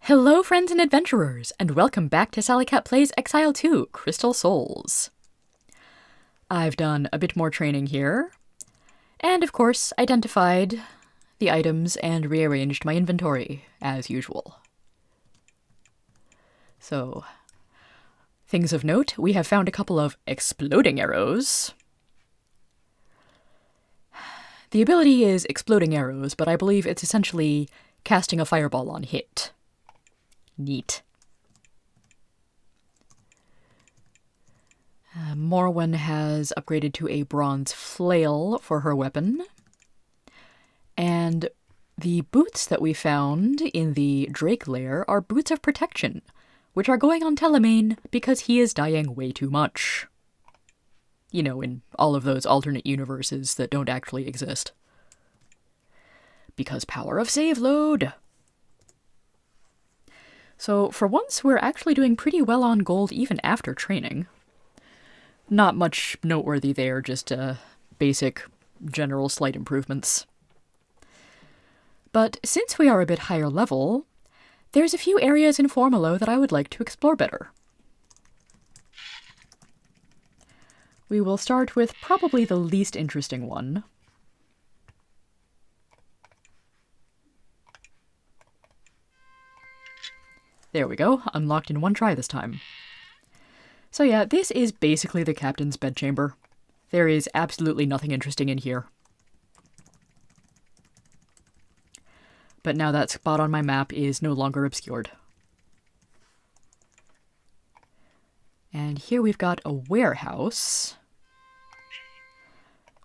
Hello friends and adventurers, and welcome back to Sally Cat Plays Exile 2, Crystal Souls. I've done a bit more training here, and of course identified the items and rearranged my inventory, as usual. So, things of note, we have found a couple of exploding arrows. The ability is exploding arrows, but I believe it's essentially casting a fireball on hit. Neat. Morwen has upgraded to a bronze flail for her weapon. And the boots that we found in the Drake lair are boots of protection, which are going on Telemaine because he is dying way too much. You know, in all of those alternate universes that don't actually exist. Because power of save load! So, for once, we're actually doing pretty well on gold even after training. Not much noteworthy there, just basic, general slight improvements. But since we are a bit higher level, there's a few areas in Formalo that I would like to explore better. We will start with probably the least interesting one. There we go, unlocked in one try this time. So yeah, this is basically the captain's bedchamber. There is absolutely nothing interesting in here. But now that spot on my map is no longer obscured. And here we've got a warehouse,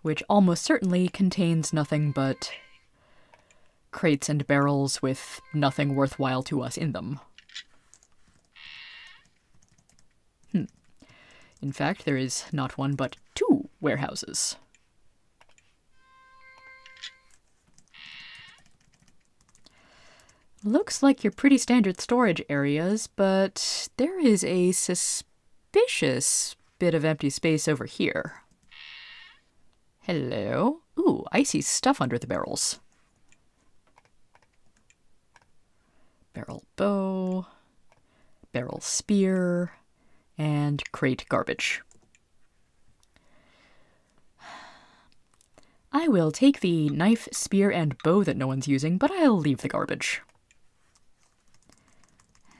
which almost certainly contains nothing but crates and barrels with nothing worthwhile to us in them. In fact, there is not one, but two warehouses. Looks like your pretty standard storage areas, but there is a suspicious bit of empty space over here. Hello? Ooh, I see stuff under the barrels. Barrel bow, barrel spear, and crate garbage. I will take the knife, spear, and bow that no one's using, but I'll leave the garbage.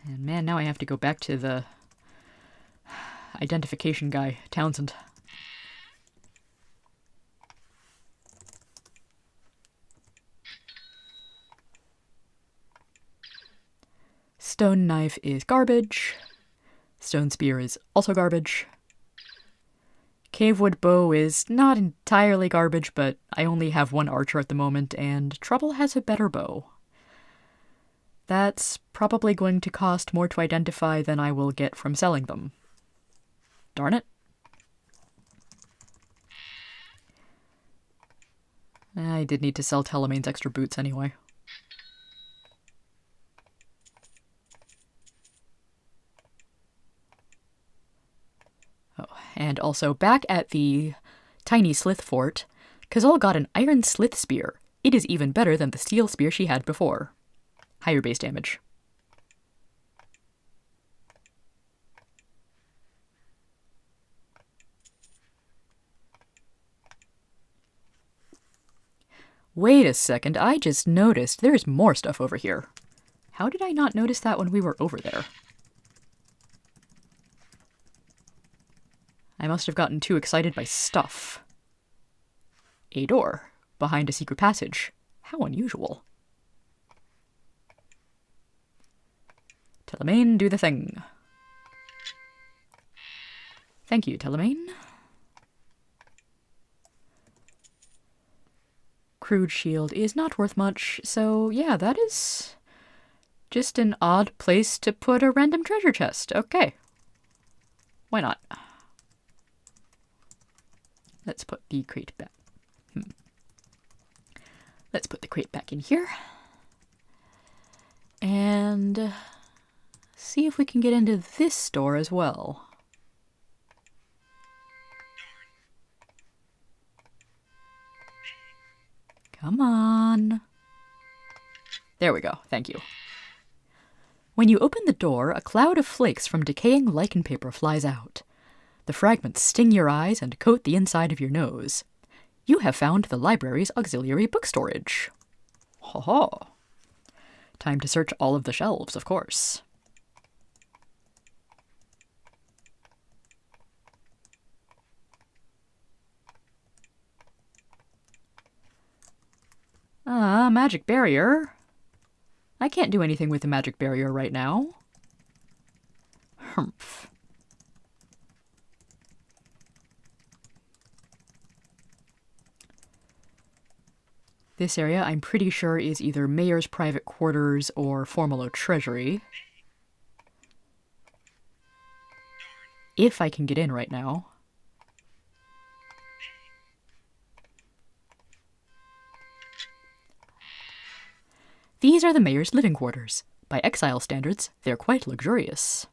And man, now I have to go back to the identification guy, Townsend. Stone knife is garbage. Stone spear is also garbage. Cavewood bow is not entirely garbage, but I only have one archer at the moment, and Trouble has a better bow. That's probably going to cost more to identify than I will get from selling them. Darn it. I did need to sell Telemaine's extra boots anyway. And also, back at the tiny Slith fort, Kazal got an iron Slith spear. It is even better than the steel spear she had before. Higher base damage. Wait a second, I just noticed there's more stuff over here. How did I not notice that when we were over there? I must have gotten too excited by stuff. A door behind a secret passage. How unusual. Telemaine, do the thing. Thank you, Telemaine. Crude shield is not worth much, so yeah, that is just an odd place to put a random treasure chest. Okay. Why not? Let's put the crate back. Let's put the crate back in here. And see if we can get into this store as well. Come on. There we go. Thank you. When you open the door, a cloud of flakes from decaying lichen paper flies out. The fragments sting your eyes and coat the inside of your nose. You have found the library's auxiliary book storage. Ho ho! Time to search all of the shelves, of course. Magic barrier. I can't do anything with the magic barrier right now. Humph. This area, I'm pretty sure, is either Mayor's private quarters or Formalo Treasury. If I can get in right now. These are the Mayor's living quarters. By Exile standards, they're quite luxurious.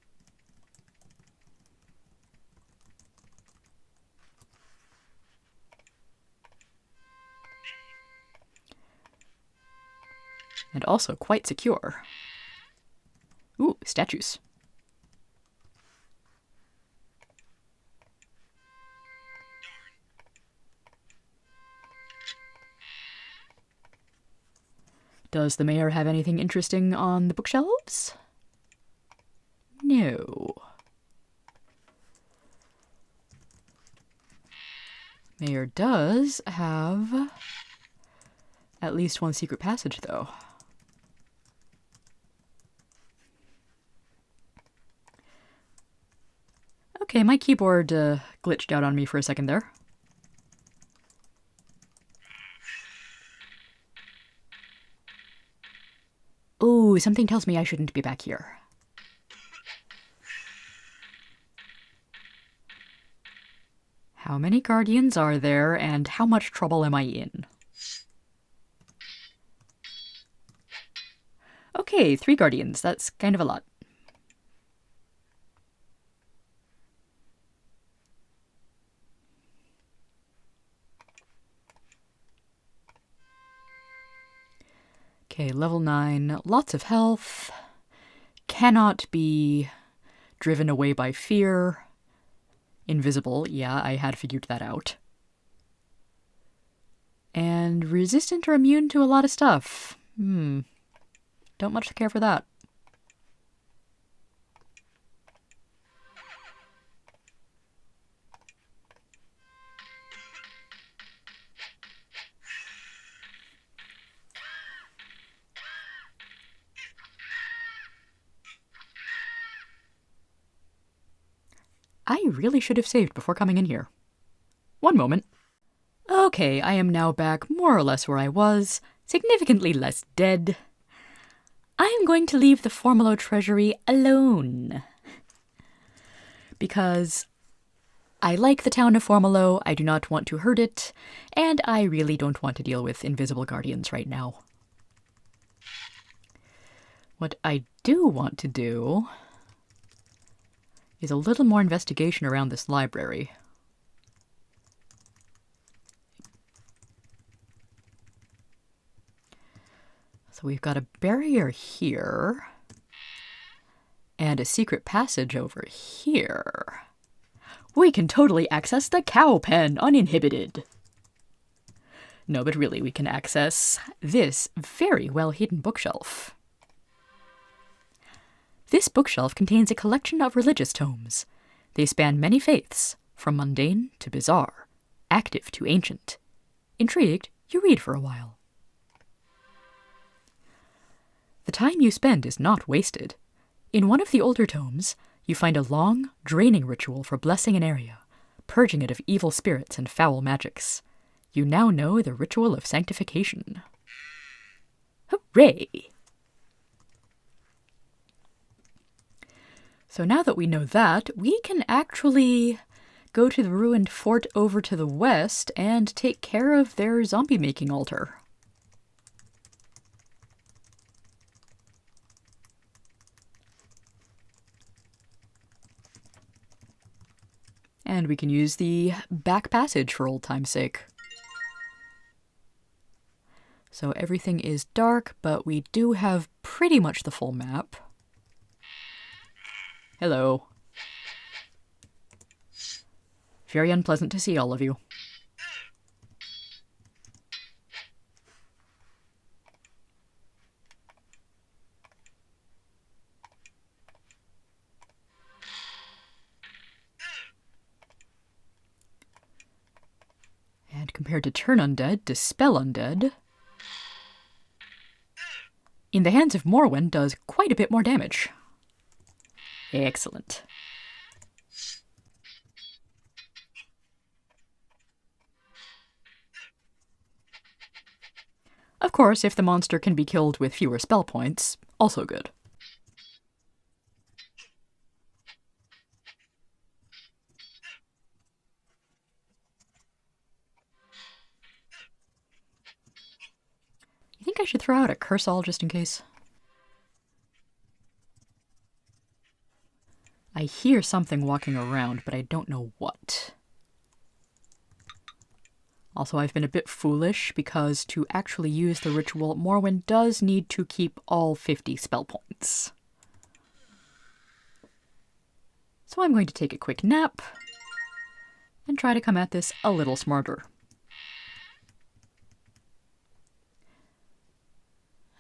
And also quite secure. Ooh, statues. Does the mayor have anything interesting on the bookshelves? No. Mayor does have at least one secret passage, though. Okay, my keyboard glitched out on me for a second there. Ooh, something tells me I shouldn't be back here. How many guardians are there, and how much trouble am I in? Okay, 3 guardians. That's kind of a lot. Okay, level 9, lots of health, cannot be driven away by fear, invisible, yeah, I had figured that out, and resistant or immune to a lot of stuff. Don't much care for that. I really should have saved before coming in here. One moment. Okay, I am now back more or less where I was, significantly less dead. I am going to leave the Formalo Treasury alone. Because I like the town of Formalo, I do not want to hurt it, and I really don't want to deal with invisible guardians right now. What I do want to do is a little more investigation around this library. So we've got a barrier here, and a secret passage over here. We can totally access the cow pen uninhibited. No, but really, we can access this very well-hidden bookshelf. This bookshelf contains a collection of religious tomes. They span many faiths, from mundane to bizarre, active to ancient. Intrigued, you read for a while. The time you spend is not wasted. In one of the older tomes, you find a long, draining ritual for blessing an area, purging it of evil spirits and foul magics. You now know the ritual of sanctification. Hooray! So now that we know that, we can actually go to the ruined fort over to the west and take care of their zombie-making altar. And we can use the back passage for old time's sake. So everything is dark, but we do have pretty much the full map. Hello. Very unpleasant to see all of you. And compared to turn undead, dispel undead, in the hands of Morwen does quite a bit more damage. Excellent. Of course, if the monster can be killed with fewer spell points, also good. You think I should throw out a curse all just in case? I hear something walking around, but I don't know what. Also, I've been a bit foolish because to actually use the ritual, Morwen does need to keep all 50 spell points. So I'm going to take a quick nap and try to come at this a little smarter.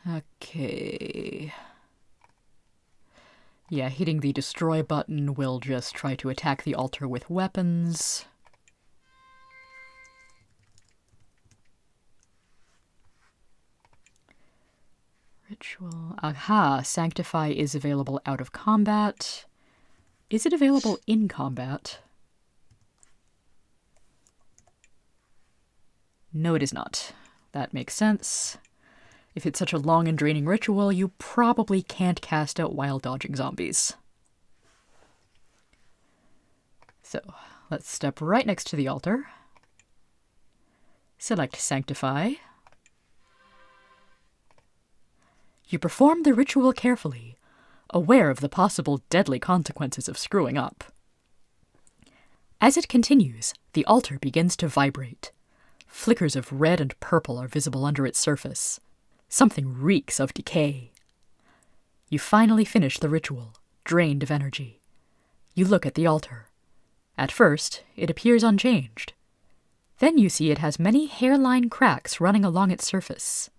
Okay. Yeah, hitting the destroy button will just try to attack the altar with weapons. Ritual. Aha, Sanctify is available out of combat. Is it available in combat? No, it is not. That makes sense. If it's such a long and draining ritual, you probably can't cast out while dodging zombies. So, let's step right next to the altar. Select Sanctify. You perform the ritual carefully, aware of the possible deadly consequences of screwing up. As it continues, the altar begins to vibrate. Flickers of red and purple are visible under its surface. Something reeks of decay. You finally finish the ritual, drained of energy. You look at the altar. At first, it appears unchanged. Then you see it has many hairline cracks running along its surface.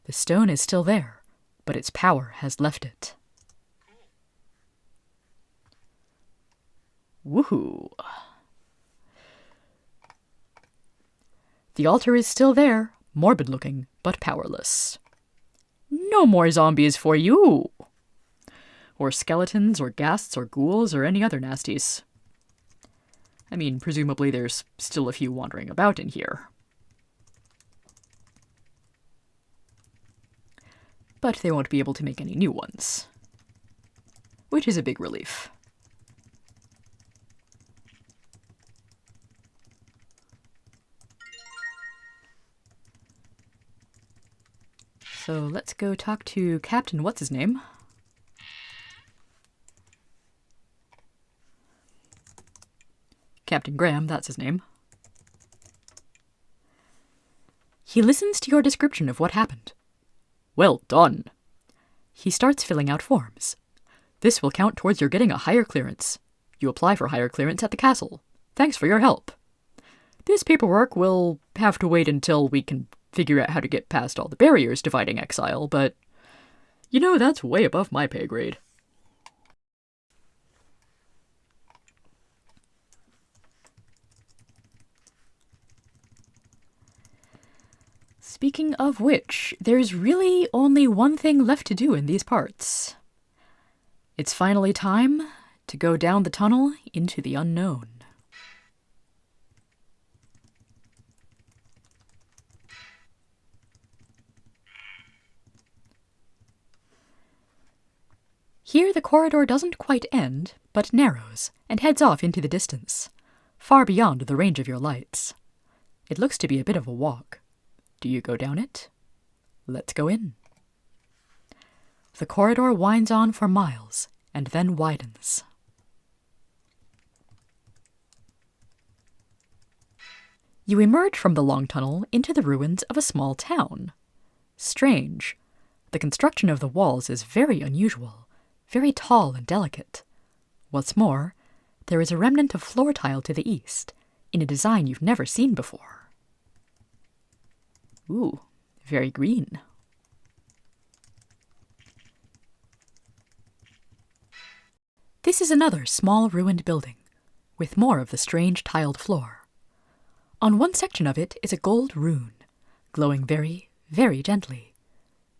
The stone is still there, but its power has left it. Woohoo! The altar is still there, morbid-looking, but powerless. No more zombies for you! Or skeletons, or ghasts, or ghouls, or any other nasties. I mean, presumably there's still a few wandering about in here. But they won't be able to make any new ones. Which is a big relief. So let's go talk to Captain What's-His-Name. Captain Graham, that's his name. He listens to your description of what happened. Well done. He starts filling out forms. This will count towards your getting a higher clearance. You apply for higher clearance at the castle. Thanks for your help. This paperwork will have to wait until we can figure out how to get past all the barriers dividing Exile, but you know, that's way above my pay grade. Speaking of which, there's really only one thing left to do in these parts. It's finally time to go down the tunnel into the unknown. Here the corridor doesn't quite end, but narrows and heads off into the distance, far beyond the range of your lights. It looks to be a bit of a walk. Do you go down it? Let's go in. The corridor winds on for miles, and then widens. You emerge from the long tunnel into the ruins of a small town. Strange. The construction of the walls is very unusual, very tall and delicate. What's more, there is a remnant of floor tile to the east, in a design you've never seen before. Ooh, very green. This is another small ruined building, with more of the strange tiled floor. On one section of it is a gold rune, glowing very, very gently.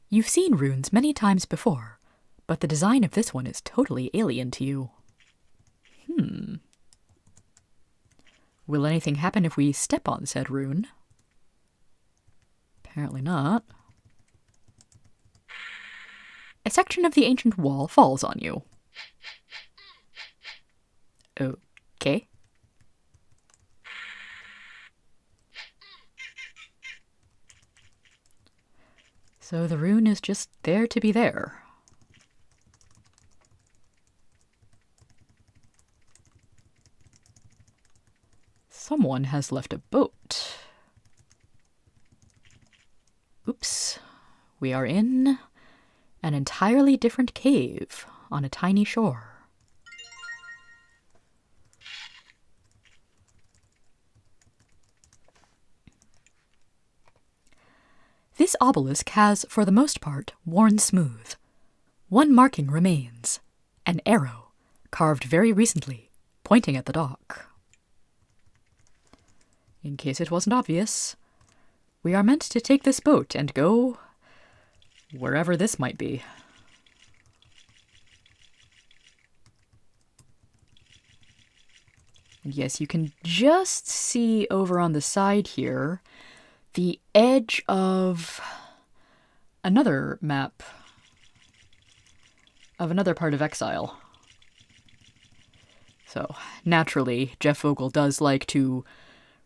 You've seen runes many times before, but the design of this one is totally alien to you. Will anything happen if we step on said rune? Apparently not. A section of the ancient wall falls on you. Okay. So the rune is just there to be there. Someone has left a boat. Oops. We are in an entirely different cave on a tiny shore. This obelisk has, for the most part, worn smooth. One marking remains, an arrow, carved very recently, pointing at the dock. In case it wasn't obvious, we are meant to take this boat and go wherever this might be. And yes, you can just see over on the side here the edge of another map of another part of Exile. So, naturally, Jeff Vogel does like to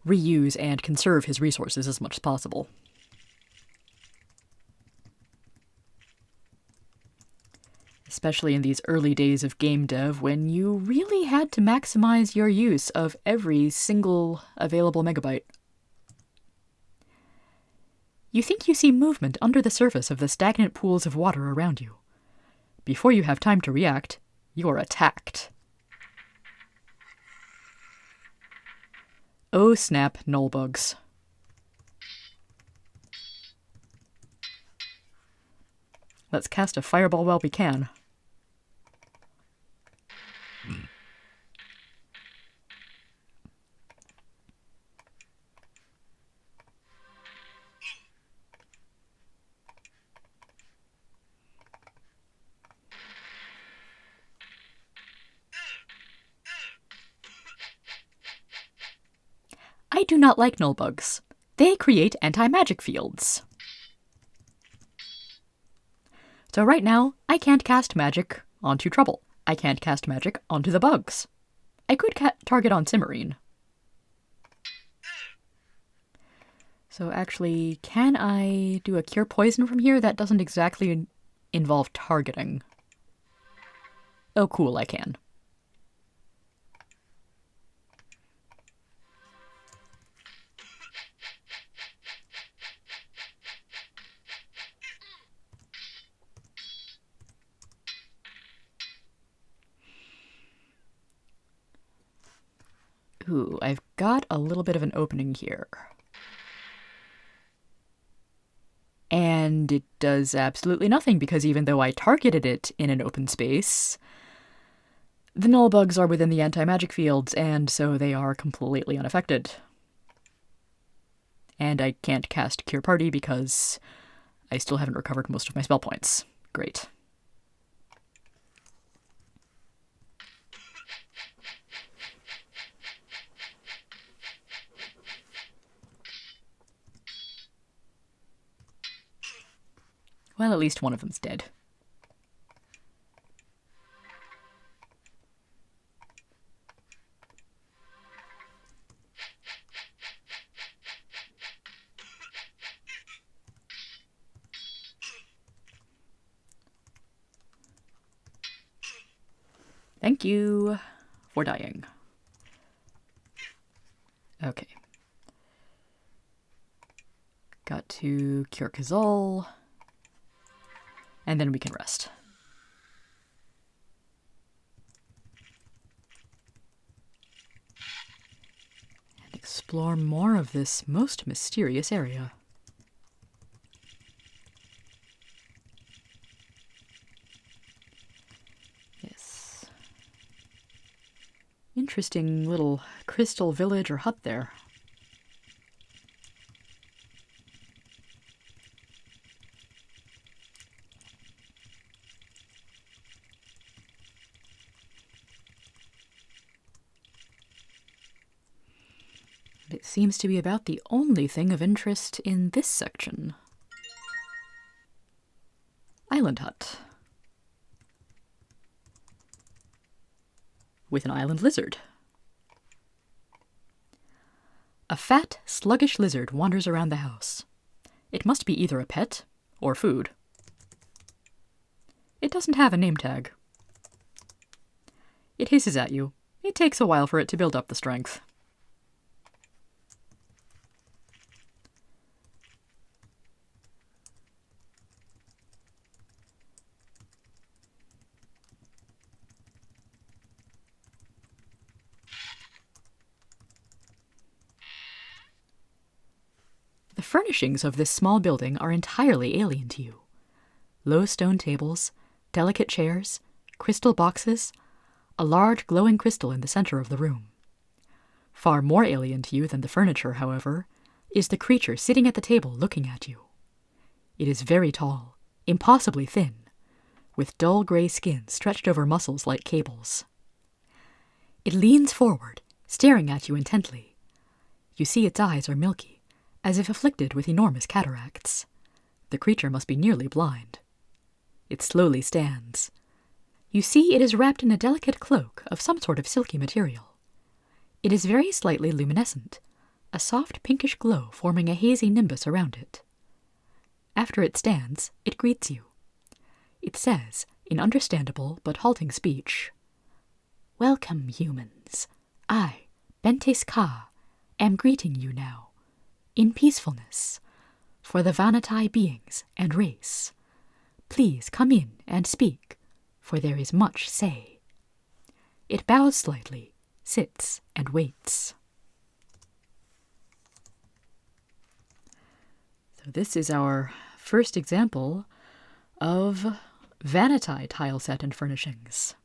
reuse and conserve his resources as much as possible. Especially in these early days of game dev when you really had to maximize your use of every single available megabyte. You think you see movement under the surface of the stagnant pools of water around you. Before you have time to react, you are attacked. Oh snap, null bugs. Let's cast a fireball while we can. I do not like null bugs. They create anti-magic fields. So right now, I can't cast magic onto Trouble. I can't cast magic onto the bugs. I could target on Cimmerine. So actually, can I do a Cure Poison from here? That doesn't exactly involve targeting. Oh cool, I can. Ooh, I've got a little bit of an opening here. And it does absolutely nothing, because even though I targeted it in an open space, the null bugs are within the anti-magic fields, and so they are completely unaffected. And I can't cast Cure Party because I still haven't recovered most of my spell points. Great. Well, at least one of them's dead. Thank you for dying. Okay. Got to cure Kazal. And then we can rest. explore more of this most mysterious area. Yes. Interesting little crystal village or hut there. It seems to be about the only thing of interest in this section. Island hut. With an island lizard. A fat, sluggish lizard wanders around the house. It must be either a pet or food. It doesn't have a name tag. It hisses at you. It takes a while for it to build up the strength. The furnishings of this small building are entirely alien to you. Low stone tables, delicate chairs, crystal boxes, a large glowing crystal in the center of the room. Far more alien to you than the furniture, however, is the creature sitting at the table looking at you. It is very tall, impossibly thin, with dull gray skin stretched over muscles like cables. It leans forward, staring at you intently. You see its eyes are milky, as if afflicted with enormous cataracts. The creature must be nearly blind. It slowly stands. You see it is wrapped in a delicate cloak of some sort of silky material. It is very slightly luminescent, a soft pinkish glow forming a hazy nimbus around it. After it stands, it greets you. It says, in understandable but halting speech, "Welcome, humans. I, Bentis Ka, am greeting you now, in peacefulness, for the Vanita beings and race. Please come in and speak, for there is much say." It bows slightly, sits, and waits. So this is our first example of Vanita tile set and furnishings,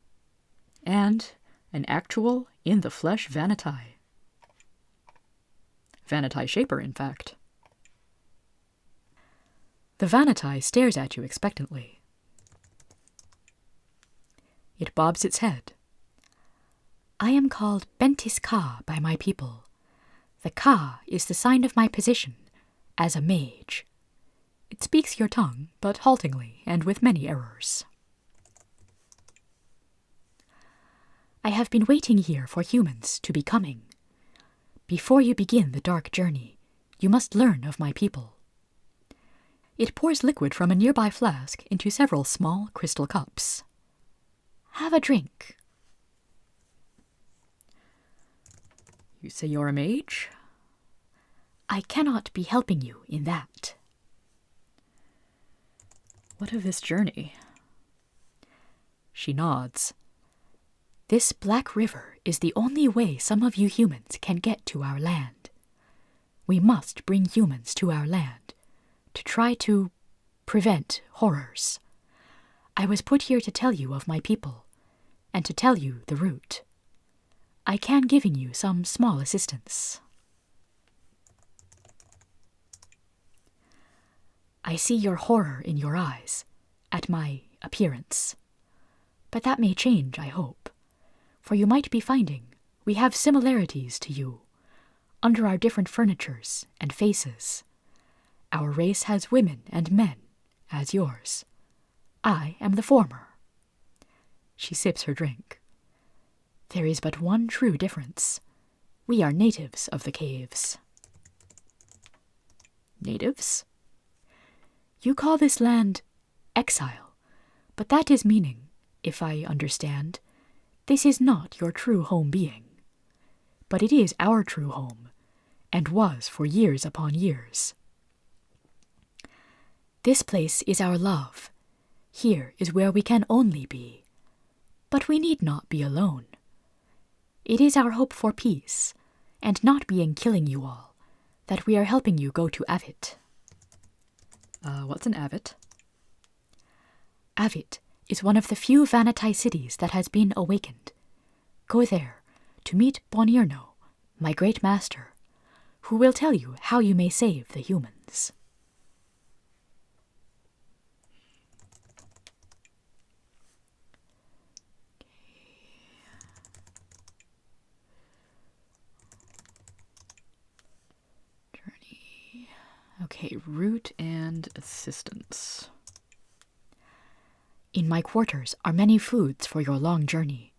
and an actual in-the-flesh Vanita. Vanita shaper, in fact. The Vanita stares at you expectantly. It bobs its head. "I am called Bentis Ka by my people. The Ka is the sign of my position as a mage." It speaks your tongue, but haltingly and with many errors. "I have been waiting here for humans to be coming. Before you begin the dark journey, you must learn of my people." It pours liquid from a nearby flask into several small crystal cups. "Have a drink." "You say you're a mage?" "I cannot be helping you in that." "What of this journey?" She nods. "This black river is the only way some of you humans can get to our land. We must bring humans to our land to try to prevent horrors. I was put here to tell you of my people and to tell you the route. I can giving you some small assistance." "I see your horror in your eyes at my appearance. But that may change, I hope, for you might be finding we have similarities to you under our different furnitures and faces. Our race has women and men, as yours. I am the former." She sips her drink. "There is but one true difference. We are natives of the caves." "Natives?" "You call this land Exile, but that is meaning, if I understand, this is not your true home being. But it is our true home, and was for years upon years. This place is our love. Here is where we can only be. But we need not be alone. It is our hope for peace, and not being killing you all, that we are helping you go to Avit. What's an Avit? Avit is one of the few Vanatai cities that has been awakened. Go there to meet Bonirno, my great master, who will tell you how you may save the humans. Journey. Okay, route and assistance. In my quarters are many foods for your long journey.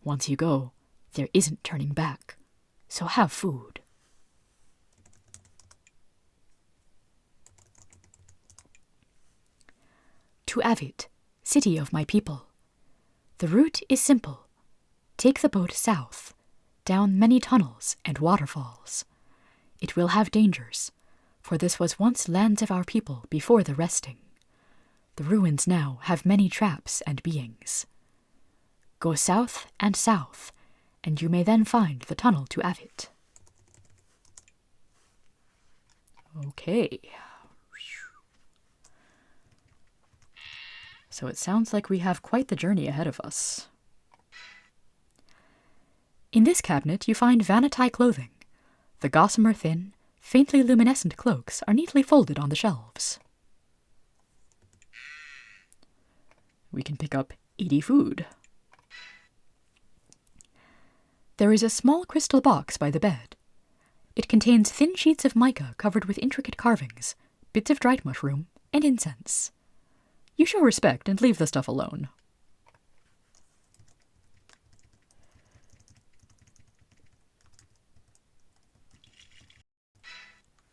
Once you go, there isn't turning back, so have food. To Avit, city of my people. The route is simple. Take the boat south, down many tunnels and waterfalls. It will have dangers, for this was once lands of our people before the resting. The ruins now have many traps and beings. Go south, and you may then find the tunnel to Avit. Okay. So it sounds like we have quite the journey ahead of us. In this cabinet you find Vanatai clothing. The gossamer thin, faintly luminescent cloaks are neatly folded on the shelves. We can pick up 80 food. There is a small crystal box by the bed. It contains thin sheets of mica covered with intricate carvings, bits of dried mushroom, and incense. You show respect and leave the stuff alone.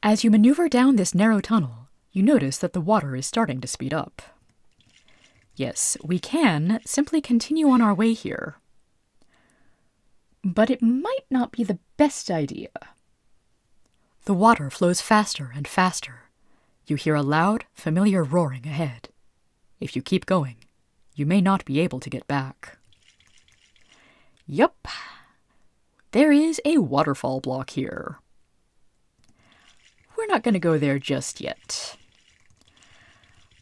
As you maneuver down this narrow tunnel, you notice that the water is starting to speed up. Yes, we can simply continue on our way here. But it might not be the best idea. The water flows faster and faster. You hear a loud, familiar roaring ahead. If you keep going, you may not be able to get back. Yup, there is a waterfall block here. We're not going to go there just yet.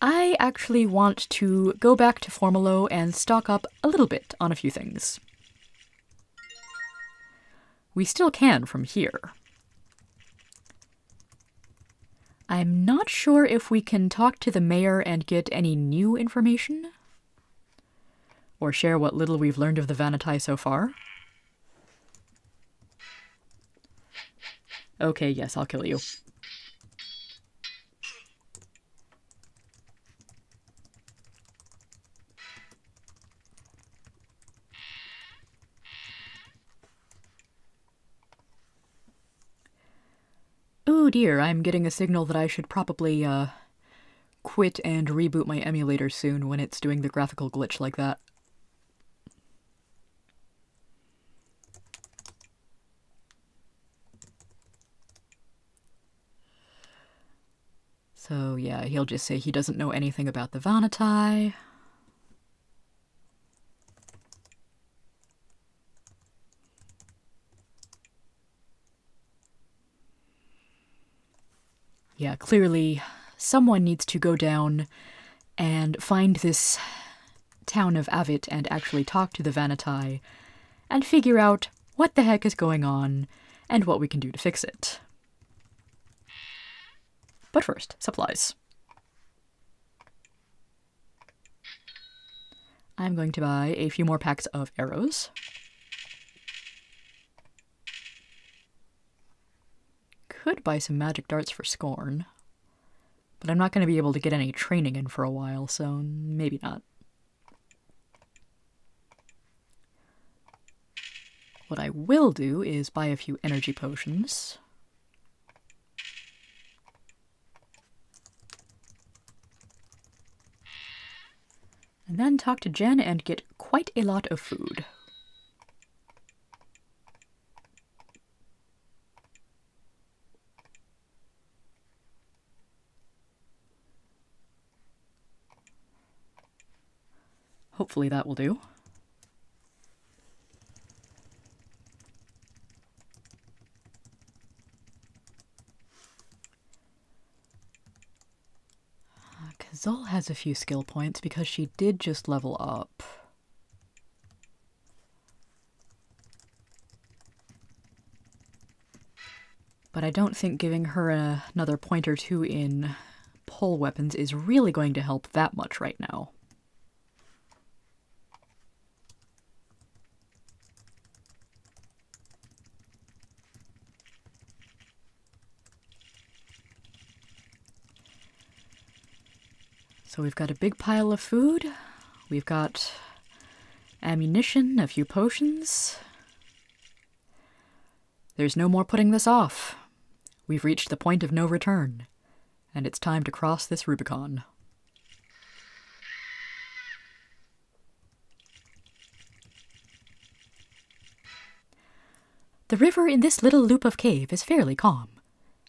I actually want to go back to Formalo and stock up a little bit on a few things. We still can from here. I'm not sure if we can talk to the mayor and get any new information, or share what little we've learned of the Vanatai so far. Okay, yes, I'll kill you. Oh dear, I'm getting a signal that I should probably, quit and reboot my emulator soon when it's doing the graphical glitch like that. So yeah, he'll just say he doesn't know anything about the Vanatai. Yeah, clearly someone needs to go down and find this town of Avit and actually talk to the Vanatai and figure out what the heck is going on and what we can do to fix it. But first, supplies. I'm going to buy a few more packs of arrows. Could buy some magic darts for Scorn, but I'm not going to be able to get any training in for a while, so maybe not. What I will do is buy a few energy potions. And then talk to Jen and get quite a lot of food. Hopefully that will do. Zul has a few skill points because she did just level up. But I don't think giving her another point or two in pole weapons is really going to help that much right now. So we've got a big pile of food, we've got ammunition, a few potions. There's no more putting this off. We've reached the point of no return, and it's time to cross this Rubicon. The river in this little loop of cave is fairly calm.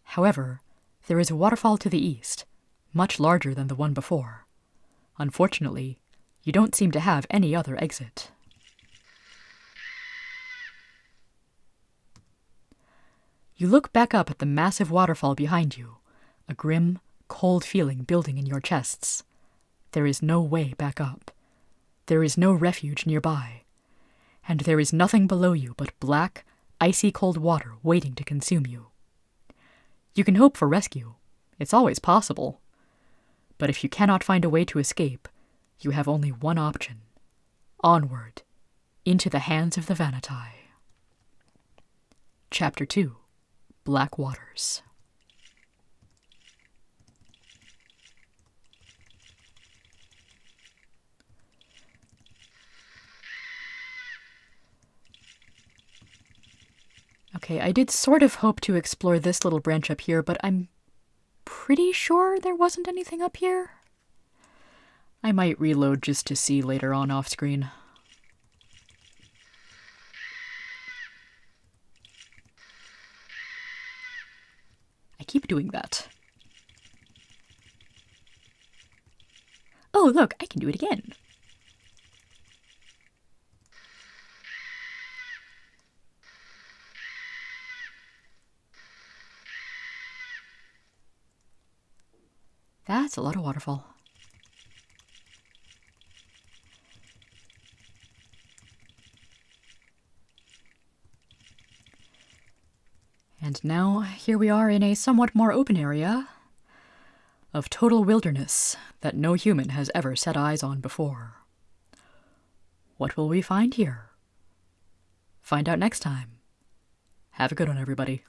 However, there is a waterfall to the east, much larger than the one before. Unfortunately, you don't seem to have any other exit. You look back up at the massive waterfall behind you, a grim, cold feeling building in your chests. There is no way back up. There is no refuge nearby. And there is nothing below you but black, icy cold water waiting to consume you. You can hope for rescue. It's always possible. But if you cannot find a way to escape, you have only one option. Onward, into the hands of the Vanita. Chapter 2. Black Waters. Okay, I did sort of hope to explore this little branch up here, but I'm pretty sure there wasn't anything up here. I might reload just to see later on off screen. I keep doing that. Oh, look, I can do it again. That's a lot of waterfall. And now, here we are in a somewhat more open area of total wilderness that no human has ever set eyes on before. What will we find here? Find out next time. Have a good one, everybody.